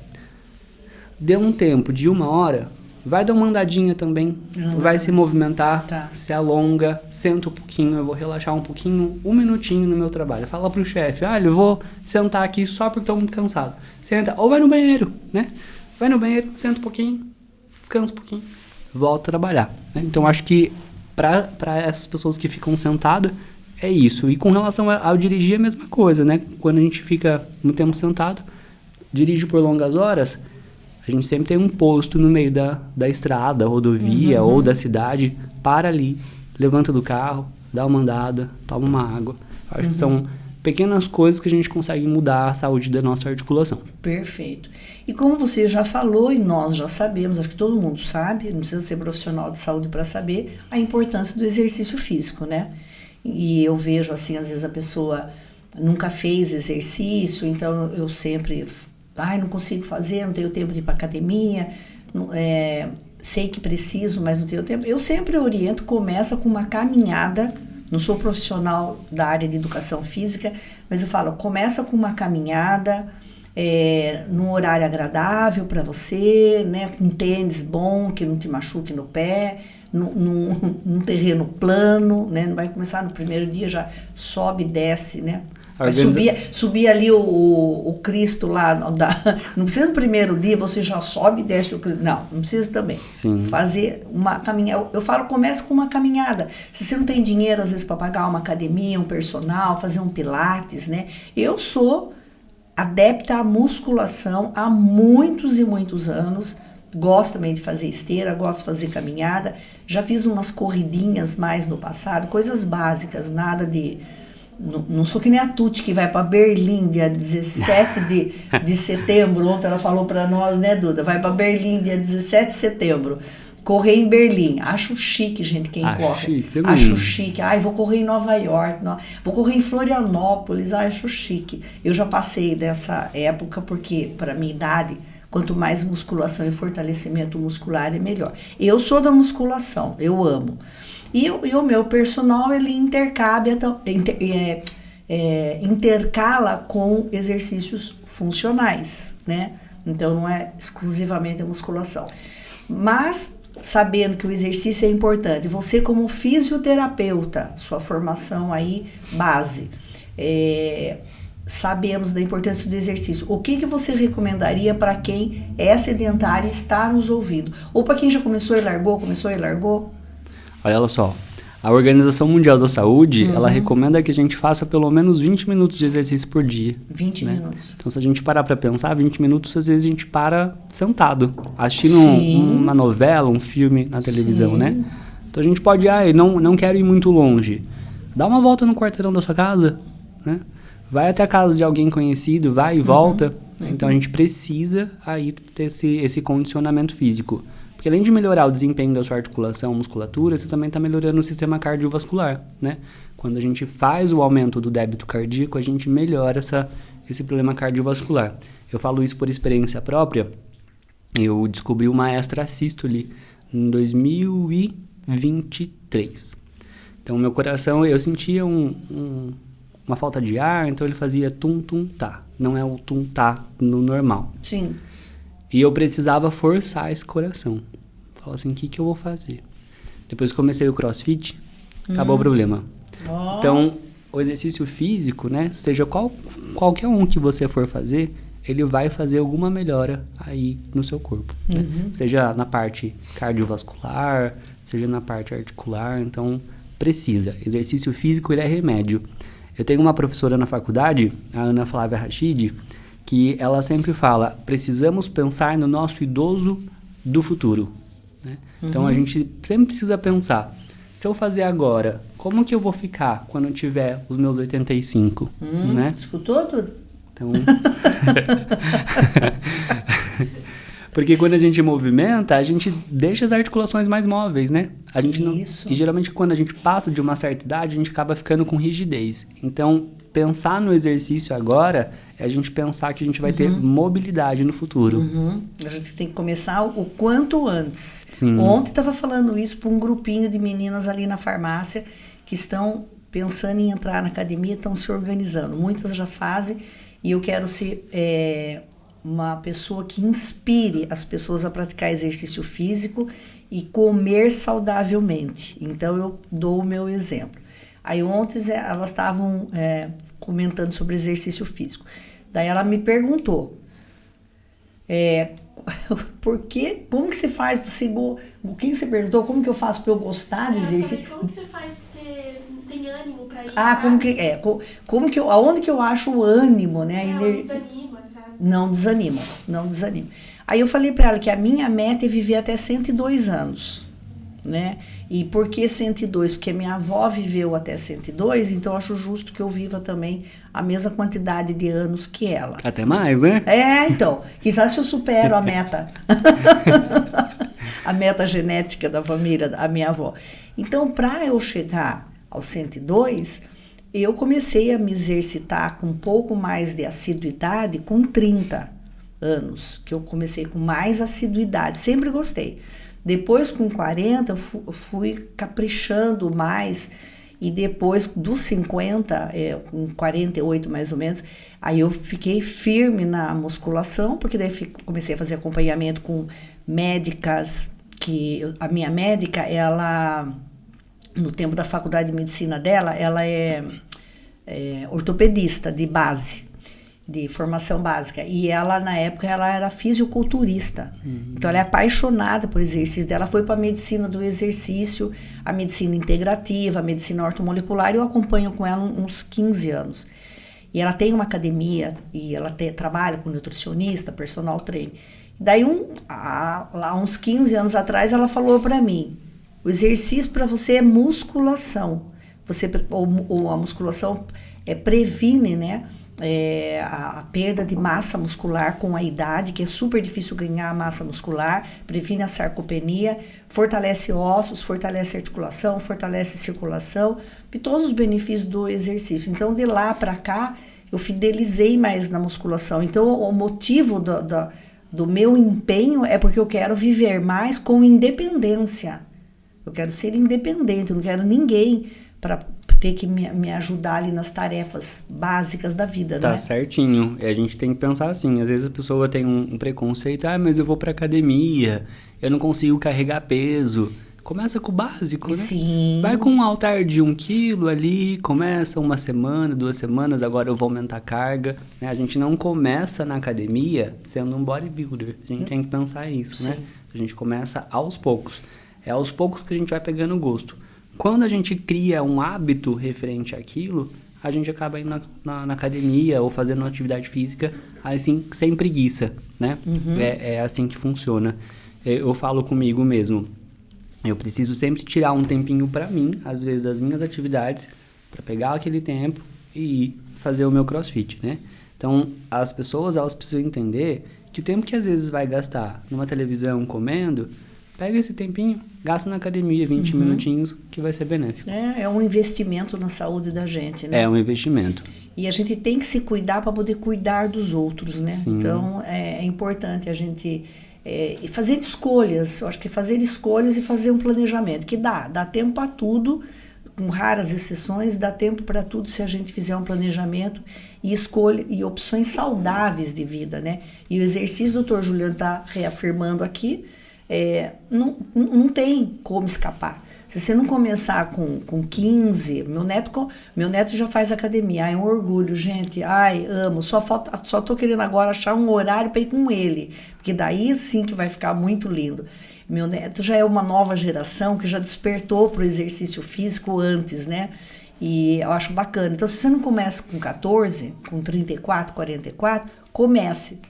[SPEAKER 2] dê um tempo de 1 hora, vai dar uma andadinha também, vai se movimentar, se alonga, senta um pouquinho, eu vou relaxar um pouquinho, 1 minutinho no meu trabalho. Fala pro chefe, olha, eu vou sentar aqui só porque estou muito cansado. Senta, ou vai no banheiro, né? Vai no banheiro, senta um pouquinho, descansa um pouquinho, volta a trabalhar, né? Então, acho que para essas pessoas que ficam sentadas, é isso. E com relação ao dirigir, é a mesma coisa, né? Quando a gente fica muito tempo sentado, dirige por longas horas, a gente sempre tem um posto no meio da estrada, rodovia ou da cidade, para ali, levanta do carro, dá uma andada, toma uma água. Acho que são pequenas coisas que a gente consegue mudar a saúde da nossa articulação.
[SPEAKER 1] Perfeito. E como você já falou, e nós já sabemos, acho que todo mundo sabe, não precisa ser profissional de saúde para saber, a importância do exercício físico, né? E eu vejo assim, às vezes a pessoa nunca fez exercício, então eu sempre, não consigo fazer, não tenho tempo de ir para academia, sei que preciso, mas não tenho tempo. Eu sempre oriento, começa com uma caminhada. Não sou profissional da área de educação física, mas eu falo, começa com uma caminhada, num horário agradável para você, né, com tênis bom, que não te machuque no pé, num terreno plano, né, não vai começar no primeiro dia, já sobe e desce, né. Subir ali o Cristo lá, não precisa no primeiro dia, você já sobe e desce o Cristo, não precisa também.
[SPEAKER 2] Sim.
[SPEAKER 1] Fazer uma caminhada, eu falo, começa com uma caminhada, se você não tem dinheiro às vezes para pagar uma academia, um personal, fazer um pilates, né, eu sou adepta à musculação há muitos e muitos anos, gosto também de fazer esteira, gosto de fazer caminhada, já fiz umas corridinhas mais no passado, coisas básicas, nada de... Não sou que nem a Tuti, que vai para Berlim dia 17 de setembro. Ontem ela falou para nós, né, Duda? Vai para Berlim dia 17 de setembro. Correr em Berlim. Acho chique, gente, quem corre. Acho chique. Vou correr em Nova York. Vou correr em Florianópolis. Acho chique. Eu já passei dessa época, porque para minha idade, Quanto mais musculação e fortalecimento muscular é melhor. Eu sou da musculação, eu amo. E o meu personal, ele intercala com exercícios funcionais, né? Então, não é exclusivamente a musculação. Mas, sabendo que o exercício é importante, você como fisioterapeuta, sua formação aí, base, sabemos da importância do exercício. O que você recomendaria para quem é sedentário e está nos ouvindo? Ou para quem já começou e largou?
[SPEAKER 2] Olha só, a Organização Mundial da Saúde, ela recomenda que a gente faça pelo menos 20 minutos de exercício por dia. 20 minutos. Então, se a gente parar para pensar, 20 minutos, às vezes a gente para sentado, assistindo uma novela, um filme na televisão, né? Então, a gente pode, não quero ir muito longe. Dá uma volta no quarteirão da sua casa, né? Vai até a casa de alguém conhecido, vai e volta. Então, a gente precisa aí ter esse condicionamento físico. Porque além de melhorar o desempenho da sua articulação, musculatura, você também está melhorando o sistema cardiovascular, né? Quando a gente faz o aumento do débito cardíaco, a gente melhora esse problema cardiovascular. Eu falo isso por experiência própria. Eu descobri uma extrasístole em 2023. Então, meu coração, eu sentia uma falta de ar, então ele fazia tum-tum-tá. Não é o tum-tá no normal.
[SPEAKER 1] Sim.
[SPEAKER 2] E eu precisava forçar esse coração. Falar assim, o que eu vou fazer? Depois que comecei o CrossFit, acabou o problema.
[SPEAKER 1] Oh.
[SPEAKER 2] Então, o exercício físico, né? Seja qualquer um que você for fazer, ele vai fazer alguma melhora aí no seu corpo. Né? Seja na parte cardiovascular, seja na parte articular. Então, precisa. Exercício físico, ele é remédio. Eu tenho uma professora na faculdade, a Ana Flávia Rachid, que ela sempre fala, precisamos pensar no nosso idoso do futuro. Né? Então, a gente sempre precisa pensar, se eu fazer agora, como que eu vou ficar quando eu tiver os meus 85? Né?
[SPEAKER 1] Escutou tudo?
[SPEAKER 2] Então... Porque quando a gente movimenta, a gente deixa as articulações mais móveis, né? A gente
[SPEAKER 1] Isso.
[SPEAKER 2] E geralmente quando a gente passa de uma certa idade, a gente acaba ficando com rigidez. Então, pensar no exercício agora é a gente pensar que a gente vai ter mobilidade no futuro.
[SPEAKER 1] A gente tem que começar o quanto antes.
[SPEAKER 2] Sim.
[SPEAKER 1] Ontem estava falando isso para um grupinho de meninas ali na farmácia que estão pensando em entrar na academia, estão se organizando. Muitas já fazem e eu quero ser uma pessoa que inspire as pessoas a praticar exercício físico e comer saudavelmente. Então, eu dou o meu exemplo. Aí, ontem, elas estavam comentando sobre exercício físico. Daí, ela me perguntou, como que você faz para você... O que você perguntou? Como que eu faço para eu gostar de exercício?
[SPEAKER 3] Como que você faz para você tem ânimo para ir?
[SPEAKER 1] Aonde que eu acho o ânimo, né?
[SPEAKER 3] Não desanima, sabe?
[SPEAKER 1] Não desanima. Aí eu falei para ela que a minha meta é viver até 102 anos, né? E por que 102? Porque minha avó viveu até 102, então eu acho justo que eu viva também a mesma quantidade de anos que ela.
[SPEAKER 2] Até mais, né?
[SPEAKER 1] Então, quizás se eu supero a meta, a meta genética da família, a minha avó. Então, para eu chegar aos 102, eu comecei a me exercitar com um pouco mais de assiduidade com 30 anos, que eu comecei com mais assiduidade, sempre gostei. Depois, com 40, eu fui caprichando mais, e depois dos 50, com 48 mais ou menos, aí eu fiquei firme na musculação, porque daí comecei a fazer acompanhamento com médicas, a minha médica, ela, no tempo da faculdade de medicina dela, ela é ortopedista de base, de formação básica, e ela na época ela era fisiculturista, então ela é apaixonada por exercício dela, foi para a medicina do exercício, a medicina integrativa, a medicina ortomolecular, e eu acompanho com ela uns 15 anos, e ela tem uma academia, e ela trabalha com nutricionista, personal trainer. Daí lá uns 15 anos atrás ela falou para mim, o exercício para você é musculação, a musculação previne, né, a perda de massa muscular com a idade, que é super difícil ganhar massa muscular, previne a sarcopenia, fortalece ossos, fortalece articulação, fortalece circulação, e todos os benefícios do exercício. Então, de lá para cá, eu fidelizei mais na musculação. Então, o motivo do meu empenho é porque eu quero viver mais com independência. Eu quero ser independente, eu não quero ninguém para ter que me ajudar ali nas tarefas básicas da vida,
[SPEAKER 2] Tá
[SPEAKER 1] né?
[SPEAKER 2] certinho. E a gente tem que pensar assim, às vezes a pessoa tem um preconceito, mas eu vou pra academia, eu não consigo carregar peso. Começa com o básico, né?
[SPEAKER 1] Sim.
[SPEAKER 2] Vai com um halter de 1 quilo ali, começa 1 semana, 2 semanas, agora eu vou aumentar a carga. Né? A gente não começa na academia sendo um bodybuilder. A gente tem que pensar isso, né? A gente começa aos poucos. É aos poucos que a gente vai pegando gosto. Quando a gente cria um hábito referente àquilo, a gente acaba indo na academia ou fazendo uma atividade física assim, sem preguiça, né? É assim que funciona. Eu falo comigo mesmo. Eu preciso sempre tirar um tempinho pra mim, às vezes das minhas atividades, pra pegar aquele tempo e ir fazer o meu crossfit, né? Então, as pessoas, elas precisam entender que o tempo que às vezes vai gastar numa televisão comendo, pega esse tempinho, gasta na academia 20 minutinhos, que vai ser benéfico.
[SPEAKER 1] É um investimento na saúde da gente, né?
[SPEAKER 2] É um investimento.
[SPEAKER 1] E a gente tem que se cuidar para poder cuidar dos outros, né?
[SPEAKER 2] Sim.
[SPEAKER 1] Então, é importante a gente fazer escolhas. Eu acho que fazer escolhas e fazer um planejamento, que dá tempo para tudo, com raras exceções, dá tempo para tudo se a gente fizer um planejamento e escolha e opções saudáveis de vida, né? E o exercício, o Dr. Juliano está reafirmando aqui, não tem como escapar. Se você não começar com 15, meu neto já faz academia, é um orgulho, gente, amo, só tô querendo agora achar um horário para ir com ele, porque daí sim que vai ficar muito lindo. Meu neto já é uma nova geração que já despertou para o exercício físico antes, né? E eu acho bacana. Então, se você não começa com 14, com 34, 44, comece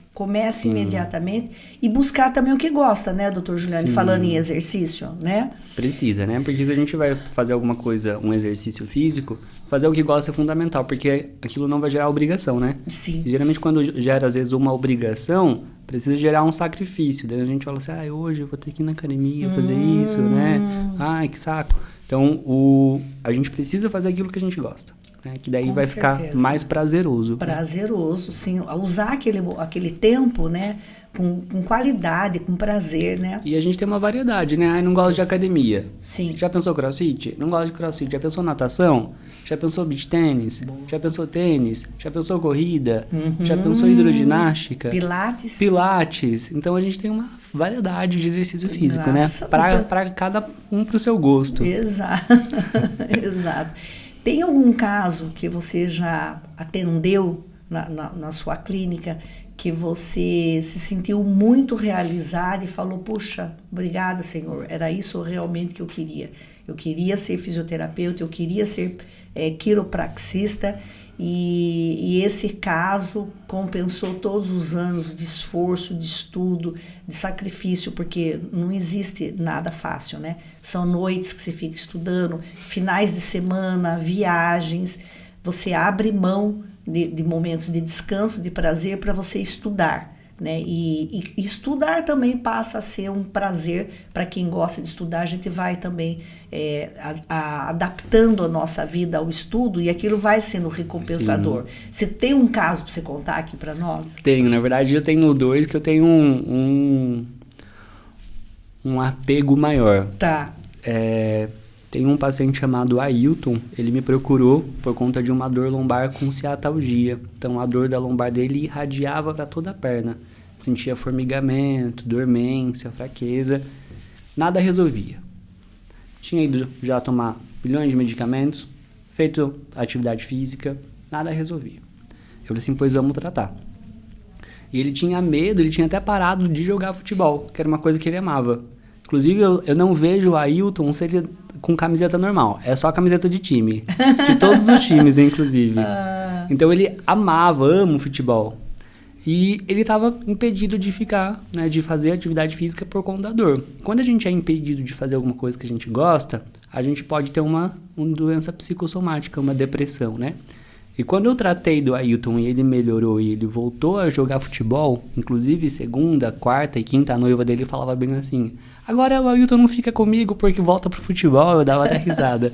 [SPEAKER 1] imediatamente e buscar também o que gosta, né, doutor Juliano?
[SPEAKER 2] Sim.
[SPEAKER 1] Falando em exercício, né?
[SPEAKER 2] Precisa, né? Porque se a gente vai fazer alguma coisa, um exercício físico, fazer o que gosta é fundamental, porque aquilo não vai gerar obrigação, né?
[SPEAKER 1] Sim.
[SPEAKER 2] E, geralmente, quando gera, às vezes, uma obrigação, precisa gerar um sacrifício. Daí a gente fala assim, hoje eu vou ter que ir na academia fazer isso, né? Ai, que saco. Então, a gente precisa fazer aquilo que a gente gosta. Né? Que daí
[SPEAKER 1] Com
[SPEAKER 2] vai
[SPEAKER 1] certeza.
[SPEAKER 2] ficar mais prazeroso.
[SPEAKER 1] Prazeroso, sim. Usar aquele tempo, né? Com qualidade, com prazer, né?
[SPEAKER 2] E a gente tem uma variedade, né? Não gosto de academia.
[SPEAKER 1] Sim.
[SPEAKER 2] Já pensou crossfit? Não gosto de crossfit. Já pensou natação? Já pensou beach tênis? Já pensou tênis? Já pensou corrida? Já pensou hidroginástica? Pilates. Então a gente tem uma variedade de exercício físico,
[SPEAKER 1] Nossa.
[SPEAKER 2] né? Para cada um pro seu gosto.
[SPEAKER 1] Exato. Exato. Tem algum caso que você já atendeu na sua clínica que você se sentiu muito realizado e falou, puxa, obrigada, Senhor, era isso realmente que eu queria. Eu queria ser fisioterapeuta, eu queria ser quiropraxista e esse caso compensou todos os anos de esforço, de estudo, de sacrifício, porque não existe nada fácil, né? São noites que você fica estudando, finais de semana, viagens, você abre mão de momentos de descanso, de prazer para você estudar, né? E estudar também passa a ser um prazer para quem gosta de estudar. A gente vai também adaptando a nossa vida ao estudo e aquilo vai sendo recompensador. Sim. Você tem um caso para você contar aqui para nós?
[SPEAKER 2] Tenho, na verdade eu tenho 2 que eu tenho um apego maior.
[SPEAKER 1] Tá.
[SPEAKER 2] Tem um paciente chamado Ailton, ele me procurou por conta de uma dor lombar com ciatalgia. Então a dor da lombar dele irradiava para toda a perna. Sentia formigamento, dormência, fraqueza. Nada resolvia. Tinha ido já tomar bilhões de medicamentos, feito atividade física, nada resolvia. Eu falei assim, pois vamos tratar. E ele tinha medo, ele tinha até parado de jogar futebol, que era uma coisa que ele amava. Inclusive, eu não vejo o Ailton se ele com camiseta normal. É só camiseta de time. De todos os times, inclusive. Então, ele ama futebol. E ele estava impedido de ficar, né, de fazer atividade física por conta da dor. Quando a gente é impedido de fazer alguma coisa que a gente gosta, a gente pode ter uma doença psicossomática, uma depressão, né? E quando eu tratei do Ailton e ele melhorou e ele voltou a jogar futebol, inclusive segunda, quarta e quinta, a noiva dele falava bem assim, agora o Ailton não fica comigo porque volta pro futebol, eu dava até risada.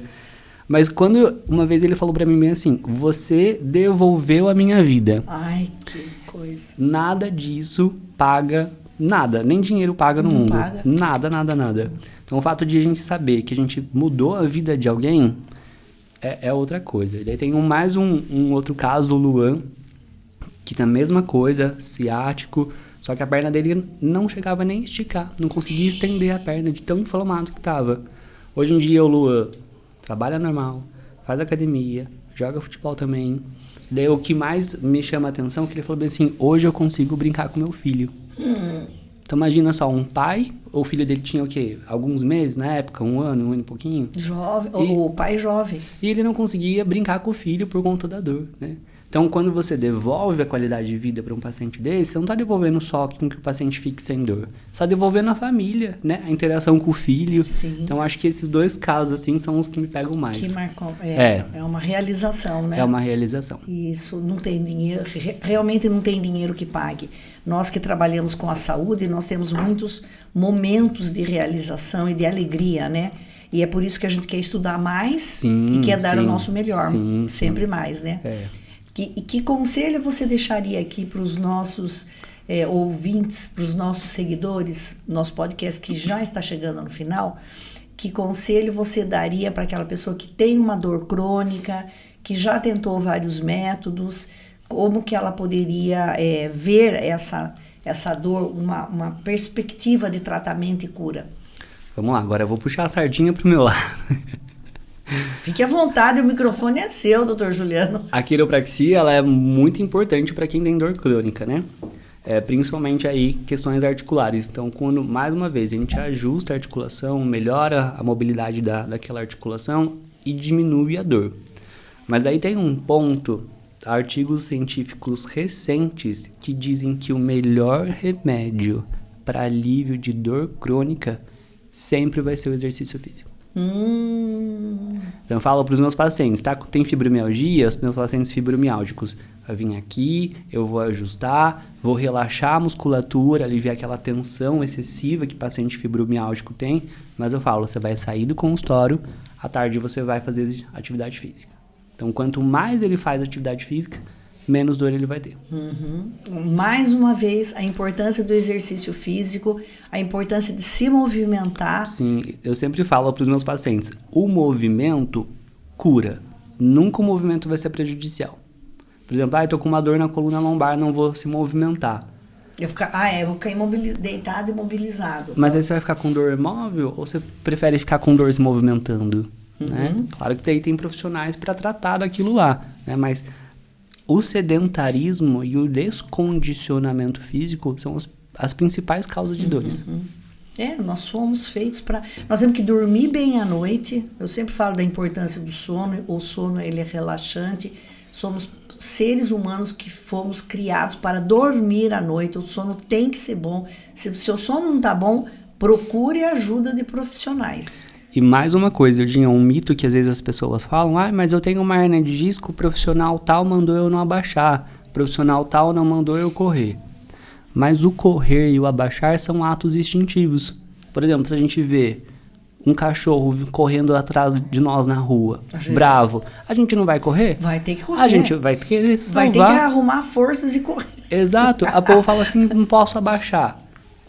[SPEAKER 2] Mas quando uma vez ele falou pra mim bem assim, você devolveu a minha vida.
[SPEAKER 1] Ai, que... coisa.
[SPEAKER 2] Nada disso paga nada, nem dinheiro paga no mundo.
[SPEAKER 1] Paga.
[SPEAKER 2] Nada. Então o fato de a gente saber que a gente mudou a vida de alguém é outra coisa. E daí tem mais um outro caso, o Luan, que tem a mesma coisa, ciático, só que a perna dele não chegava nem a esticar, não conseguia estender a perna de tão inflamado que tava. Hoje em dia o Luan trabalha normal, faz academia, joga futebol também. Daí o que mais me chama a atenção é que ele falou bem assim, hoje eu consigo brincar com meu filho. Então imagina só, um pai, o filho dele tinha o quê? Alguns meses na época, um ano e pouquinho.
[SPEAKER 1] Jovem, o pai jovem.
[SPEAKER 2] E ele não conseguia brincar com o filho por conta da dor, né? Então, quando você devolve a qualidade de vida para um paciente desse, você não está devolvendo só com que o paciente fique sem dor. Você está devolvendo a família, né? A interação com o filho.
[SPEAKER 1] Sim.
[SPEAKER 2] Então, acho que esses dois casos, assim, são os que me pegam mais.
[SPEAKER 1] Que marcou. É uma realização, né?
[SPEAKER 2] É uma realização.
[SPEAKER 1] Isso, não tem dinheiro, realmente não tem dinheiro que pague. Nós que trabalhamos com a saúde, nós temos muitos momentos de realização e de alegria, né? E é por isso que a gente quer estudar mais e quer dar o nosso melhor, sempre mais, né? Que conselho você deixaria aqui para os nossos ouvintes, para os nossos seguidores, nosso podcast que já está chegando no final? Que conselho você daria para aquela pessoa que tem uma dor crônica, que já tentou vários métodos, como que ela poderia ver essa dor, uma perspectiva de tratamento e cura?
[SPEAKER 2] Vamos lá, agora eu vou puxar a sardinha pro meu lado.
[SPEAKER 1] Fique à vontade, o microfone é seu, doutor Juliano.
[SPEAKER 2] A quiropraxia, ela é muito importante para quem tem dor crônica, né? Principalmente aí questões articulares. Então, quando, mais uma vez, a gente ajusta a articulação, melhora a mobilidade daquela articulação e diminui a dor. Mas aí tem um ponto, artigos científicos recentes que dizem que o melhor remédio para alívio de dor crônica sempre vai ser o exercício físico. Então eu falo para os meus pacientes, tá? Tem fibromialgia, os meus pacientes fibromiálgicos, vai vir aqui, eu vou ajustar, vou relaxar a musculatura, aliviar aquela tensão excessiva que o paciente fibromiálgico tem, mas eu falo, você vai sair do consultório, à tarde você vai fazer atividade física. Então quanto mais ele faz atividade física, menos dor ele vai ter.
[SPEAKER 1] Mais uma vez, a importância do exercício físico, a importância de se movimentar.
[SPEAKER 2] Sim, eu sempre falo para os meus pacientes, o movimento cura, nunca o movimento vai ser prejudicial. Por exemplo, eu tô com uma dor na coluna lombar, não vou se movimentar.
[SPEAKER 1] Eu vou ficar deitado e imobilizado.
[SPEAKER 2] Mas aí você vai ficar com dor móvel ou você prefere ficar com dor se movimentando? Né? Claro que daí tem profissionais para tratar daquilo lá, né? Mas o sedentarismo e o descondicionamento físico são as principais causas de dores.
[SPEAKER 1] Nós fomos feitos para... Nós temos que dormir bem à noite. Eu sempre falo da importância do sono. O sono, ele é relaxante. Somos seres humanos que fomos criados para dormir à noite. O sono tem que ser bom. Se o seu sono não está bom, procure ajuda de profissionais.
[SPEAKER 2] E mais uma coisa, eu tinha um mito que às vezes as pessoas falam, mas eu tenho uma hernia de disco, o profissional tal mandou eu não abaixar, o profissional tal não mandou eu correr. Mas o correr e o abaixar são atos instintivos. Por exemplo, se a gente vê um cachorro correndo atrás de nós na rua, bravo, a gente não vai correr?
[SPEAKER 1] Vai ter que correr.
[SPEAKER 2] A gente vai querer salvar.
[SPEAKER 1] Vai ter que arrumar forças e correr.
[SPEAKER 2] Exato. A povo fala assim, não posso abaixar.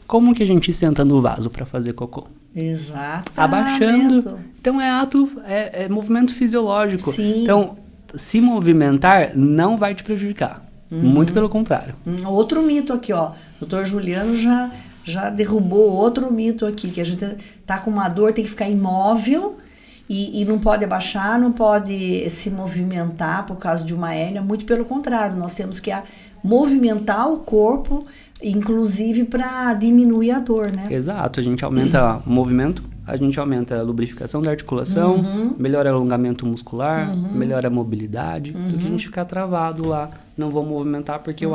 [SPEAKER 2] Como que a gente senta no vaso para fazer cocô?
[SPEAKER 1] Exato.
[SPEAKER 2] Abaixando. Então é movimento fisiológico.
[SPEAKER 1] Sim.
[SPEAKER 2] Então, se movimentar não vai te prejudicar. Muito pelo contrário.
[SPEAKER 1] Outro mito aqui, ó. O Dr. Juliano já derrubou outro mito aqui, que a gente tá com uma dor, tem que ficar imóvel e não pode abaixar, não pode se movimentar por causa de uma hérnia. Muito pelo contrário, nós temos que movimentar o corpo, inclusive para diminuir a dor, né?
[SPEAKER 2] Exato, a gente aumenta o movimento, a gente aumenta a lubrificação da articulação, melhora o alongamento muscular, melhora a mobilidade, do que a gente ficar travado lá, não vou movimentar porque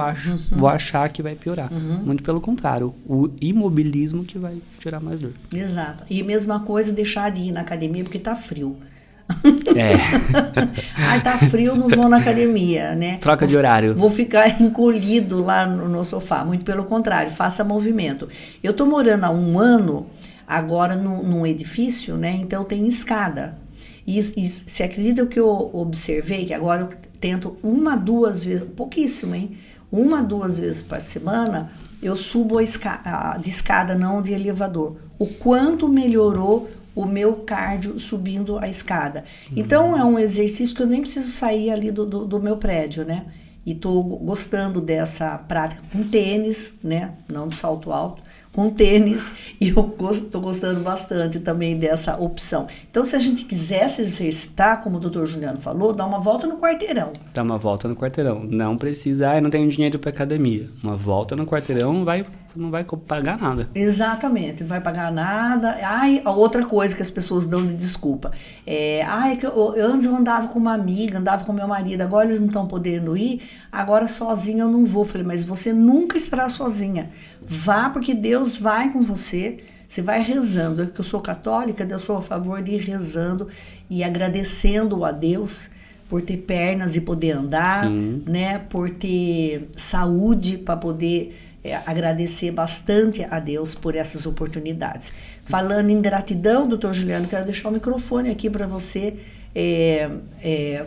[SPEAKER 2] vou achar que vai piorar. Muito pelo contrário, o imobilismo que vai tirar mais dor.
[SPEAKER 1] Exato. E mesma coisa, deixar de ir na academia porque tá frio. Ai, tá frio, não vou na academia, né?
[SPEAKER 2] Troca de horário.
[SPEAKER 1] Vou ficar encolhido lá no sofá. Muito pelo contrário, faça movimento. Eu tô morando há 1 ano agora num edifício, né? Então tem escada. E se acredita o que eu observei, que agora eu tento 1, 2 vezes, pouquíssimo, hein? 1 a 2 vezes por semana, eu subo de escada, não de elevador. O quanto melhorou o meu cardio subindo a escada. Sim. Então, é um exercício que eu nem preciso sair ali do meu prédio, né? E tô gostando dessa prática com tênis, né? Não de salto alto, com tênis. E eu tô gostando bastante também dessa opção. Então, se a gente quiser se exercitar, como o Dr. Juliano falou, dá uma volta no quarteirão.
[SPEAKER 2] Dá uma volta no quarteirão. Não precisa, eu não tenho dinheiro para academia. Uma volta no quarteirão, você não vai pagar nada.
[SPEAKER 1] Exatamente, não vai pagar nada. A outra coisa que as pessoas dão de desculpa. É que eu antes eu andava com uma amiga, andava com meu marido, agora eles não estão podendo ir, agora sozinha eu não vou. Falei, mas você nunca estará sozinha. Vá, porque Deus vai com você. Você vai rezando. Eu que eu sou católica, eu sou a favor de ir rezando e agradecendo a Deus por ter pernas e poder andar, né? Por ter saúde para poder agradecer bastante a Deus por essas oportunidades. Falando em gratidão, doutor Juliano, quero deixar o microfone aqui para você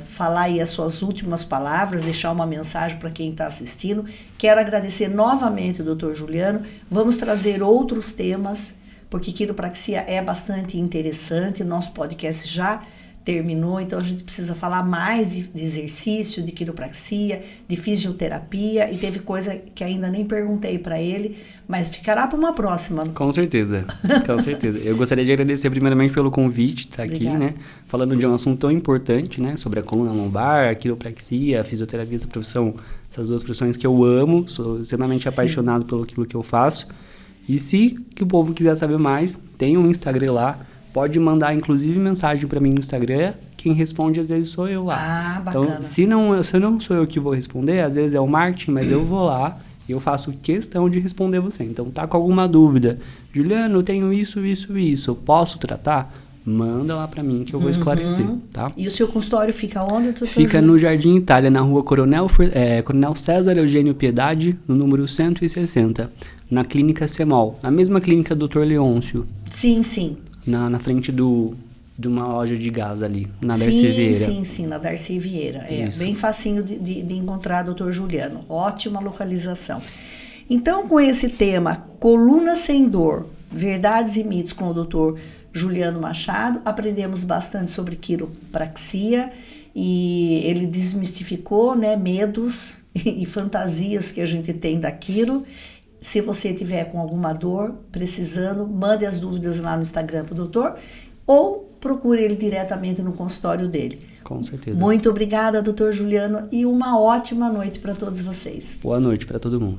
[SPEAKER 1] falar aí as suas últimas palavras, deixar uma mensagem para quem está assistindo. Quero agradecer novamente o doutor Juliano. Vamos trazer outros temas, porque quiropraxia é bastante interessante. Nosso podcast já terminou, então a gente precisa falar mais de exercício, de quiropraxia, de fisioterapia, e teve coisa que ainda nem perguntei para ele, mas ficará para uma próxima.
[SPEAKER 2] Com certeza, com certeza. Eu gostaria de agradecer primeiramente pelo convite de estar aqui, né, falando de um assunto tão importante, né, sobre a coluna lombar, a quiropraxia, a fisioterapia, essa profissão, essas duas profissões que eu amo, sou extremamente apaixonado pelo aquilo que eu faço. E se o povo quiser saber mais, tem um Instagram lá. Pode mandar, inclusive, mensagem para mim no Instagram. Quem responde, às vezes, sou eu lá.
[SPEAKER 1] Ah, bacana.
[SPEAKER 2] Então, se não sou eu que vou responder, às vezes é o marketing, mas eu vou lá e eu faço questão de responder você. Então, tá com alguma dúvida. Juliano, eu tenho isso, posso tratar? Manda lá para mim que eu vou esclarecer, tá?
[SPEAKER 1] E o seu consultório fica onde, doutor?
[SPEAKER 2] Fica no Jardim Itália, na rua Coronel César Eugênio Piedade, no número 160, na Clínica Semol. Na mesma clínica do Dr. Leôncio.
[SPEAKER 1] Sim, sim.
[SPEAKER 2] Na frente de uma loja de gás ali, na Darcy Vieira.
[SPEAKER 1] Sim, na Darcy Vieira.
[SPEAKER 2] Isso.
[SPEAKER 1] Bem facinho de encontrar o Dr. Juliano. Ótima localização. Então, com esse tema, coluna sem dor, verdades e mitos com o Dr. Juliano Machado, aprendemos bastante sobre quiropraxia e ele desmistificou, né, medos e fantasias que a gente tem da quiro. Se você tiver com alguma dor, precisando, mande as dúvidas lá no Instagram pro doutor ou procure ele diretamente no consultório dele.
[SPEAKER 2] Com certeza.
[SPEAKER 1] Muito obrigada, doutor Juliano, e uma ótima noite para todos vocês.
[SPEAKER 2] Boa noite para todo mundo.